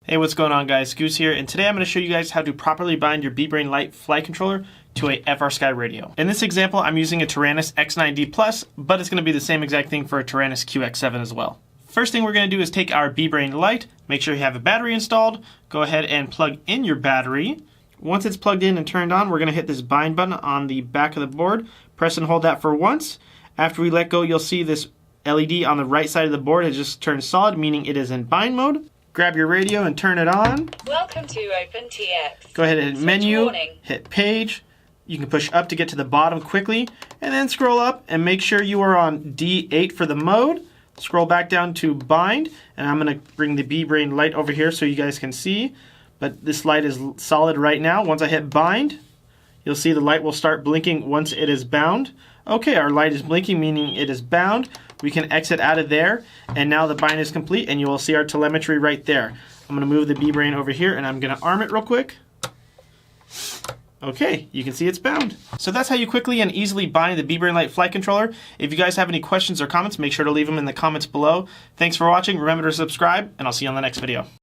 Hey, what's going on guys? Goose here, and today I'm going to show you guys how to properly bind your BeeBrain Lite flight controller to a FrSky radio. In this example, I'm using a Taranis X9D Plus, but it's going to be the same exact thing for a Taranis QX7 as well. First thing we're going to do is take our BeeBrain Lite, make sure you have a battery installed, go ahead and plug in your battery. Once it's plugged in and turned on, we're going to hit this bind button on the back of the board, press and hold that for once. After we let go, you'll see this LED on the right side of the board has just turned solid, meaning it is in bind mode. Grab your radio and turn it on. Welcome to OpenTX. Go ahead and hit menu, warning. hit page. You can push up to get to the bottom quickly, and then scroll up and make sure you are on D8 for the mode. Scroll back down to bind, and I'm going to bring the BeeBrain Lite over here so you guys can see. But this light is solid right now. Once I hit bind, you'll see the light will start blinking once it is bound. Okay, our light is blinking, meaning it is bound. We can exit out of there, and now the bind is complete, and you will see our telemetry right there. I'm going to move the BeeBrain over here, and I'm going to arm it real quick. Okay, you can see it's bound. So that's how you quickly and easily bind the BeeBrain Lite flight controller. If you guys have any questions or comments, make sure to leave them in the comments below. Thanks for watching. Remember to subscribe, and I'll see you on the next video.